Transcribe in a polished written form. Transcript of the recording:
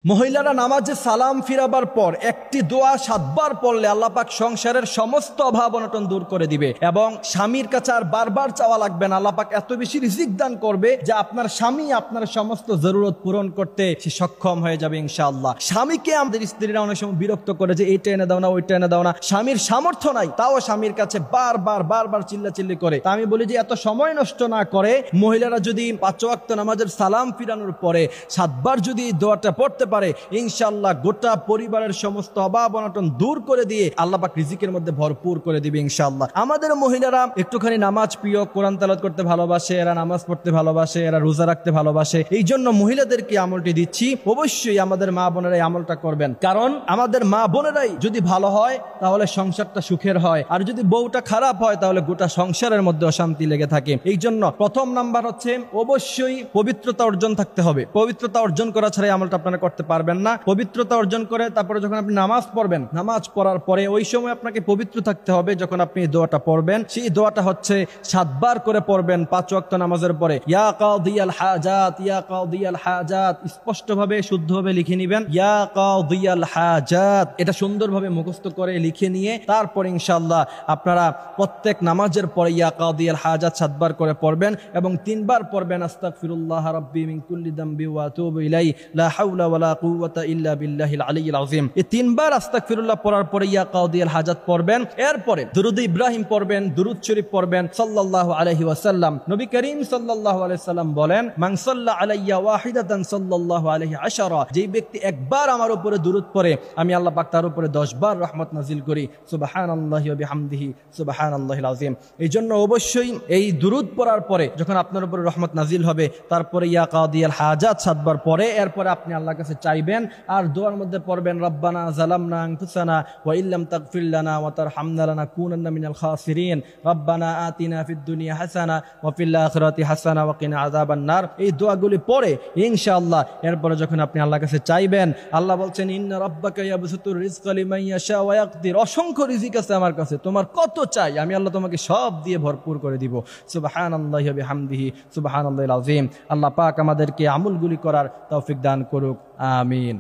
মহিলারা নামাজে সালাম ফিরাবার পর একটি দোয়া 7 বার পড়লে আল্লাহ পাক সংসারের সমস্ত অভাব অনটন দূর করে দিবে এবং স্বামীর কাছে আর বারবার চাওয়া লাগবে না। আল্লাহ পাক এত বেশি রিজিক দান করবে যে আপনার স্বামী আপনার সমস্ত জরুরত পূরণ করতে সে সক্ষম হয়ে যাবে ইনশাআল্লাহ। স্বামীকে আমাদের স্ত্রীরা অনেক সময় বিরক্ত করে যে এইটা এনে দাও না ওইটা এনে দাও না, স্বামীর সামর্থ্য নাই তাও স্বামীর কাছে বারবার চিল্লাচিল্লি করে। তা আমি বলি যে এত সময় নষ্ট না করে মহিলারা যদি 5 ওয়াক্ত নামাজের সালাম ফিরানোর পরে 7 বার যদি দোয়াটা পড়তে পারে ইনশাআল্লাহ গোটা পরিবারের সমস্ত অভাব অনটন দূর করে দিয়ে আল্লাহ পাক রিজিকের মধ্যে ভরপুর করে দিবে ইনশাআল্লাহ। আমাদের মহিলারা একটুখানি নামাজ প্রিয়, কোরআন তেলাওয়াত করতে ভালোবাসে, এরা নামাজ পড়তে ভালোবাসে, এরা রোজা রাখতে ভালোবাসে। এই জন্য মহিলাদেরকে আমলটি দিচ্ছি, অবশ্যই আমাদের মা বোনেরাই আমলটা করবেন, কারণ আমাদের মা বোনেরাই যদি ভালো হয় তাহলে সংসারটা সুখের হয়, আর যদি বউটা খারাপ হয় তাহলে গোটা সংসারের মধ্যে অশান্তি লেগে থাকে। এই জন্য প্রথম নাম্বার হচ্ছে অবশ্যই পবিত্রতা অর্জন থাকতে হবে। পবিত্রতা অর্জন করা ছাড়াই আমলটা আপনারা করতে পারবেন না। পবিত্রতা অর্জন করে তারপরে যখন আপনি নামাজ পড়বেন, নামাজ পড়ার পরে ওই সময় আপনাকে পবিত্র থাকতে হবে। যখন আপনি দোয়াটা পড়বেন সেই দোয়াটা হচ্ছে 7 বার করে পড়বেন 5 ওয়াক্ত নামাজের পরে। ইয়া কাদিয়াল হাজাত, ইয়া কাদিয়াল হাজাত, স্পষ্টভাবে শুদ্ধভাবে লিখে নেবেন ইয়া কাদিয়াল হাজাত। এটা সুন্দরভাবে মুখস্থ করে লিখে নিয়ে তারপর ইনশাআল্লাহ আপনারা প্রত্যেক নামাজের পরে ইয়া কাদিয়াল হাজাত 7 বার করে পড়বেন এবং 3 বার পড়বেন আস্তাগফিরুল্লাহ রাব্বি মিন কুল্লি যামবি ওয়া আতুবু ইলাইহি লা হাওলা ওয়ালা কুওয়াতা ইল্লা বিল্লাহিল আলিয়্যিল আযীম। এই 3 বার আস্তাগফিরুল্লাহ পড়ার পরে ইয়া কাদিয়াল হাজাত পড়বেন। এরপরে দুরূদ ইব্রাহিম পড়বেন, দুরূদ শরীফ পড়বেন সাল্লাল্লাহু আলাইহি ওয়াসাল্লাম। নবী করিম সাল্লাল্লাহু আলাইহি ওয়াসাল্লাম বলেন মান সাল্লা আলাইয়া ওয়াহিদাতান সাল্লাল্লাহু আলাইহি আশারা, যেই ব্যক্তি একবার আমার উপরে দুরূদ পড়ে আমি আল্লাহ পাক তার উপরে 10 বার রহমত নাজিল করি। সুবহানাল্লাহি ওয়া বিহামদিহি সুবহানাল্লাহিল আযীম। এই জন্য অবশ্যই এই দুরূদ পড়ার পরে যখন আপনার উপরে রহমত নাজিল হবে তারপরে ইয়া কাদিয়াল হাজাত 7 বার পরে এরপরে আপনি আল্লাহর কাছে চাইবেন আর দোয়ার মধ্যে পড়বেন রব্বানা যালামনা আনফুসানা ওয়া ইল্লাম তাগফির লানা ওয়া তারহামনা লানাকুনান্না মিনাল খাসিরিন রব্বানা আতিনা ফিদ দুনিয়া হাসানা ওয়া ফিল আখিরাতি হাসানা ওয়া কিনা আযাবান নার। এই দোয়াগুলি পড়ে ইনশাআল্লাহ এরপরে যখন আপনি আল্লাহর কাছে চাইবেন, আল্লাহ বলছেন ইন্না রাব্বাকা ইয়াবসুতুর রিজকা লিমান ইয়াশা ওয়া ইয়াকদির, অসংখ্য রিজিক আছে আমার কাছে, তোমার কত চাই আমি আল্লাহ তোমাকে সব দিয়ে ভরপুর করে দিব। সুবহানাল্লাহি ওয়া বিহামদিহি সুবহানাল্লাহিল আযীম। আল্লাহ পাক আমাদেরকে আমলগুলি করার তৌফিক দান করুক, আমিন।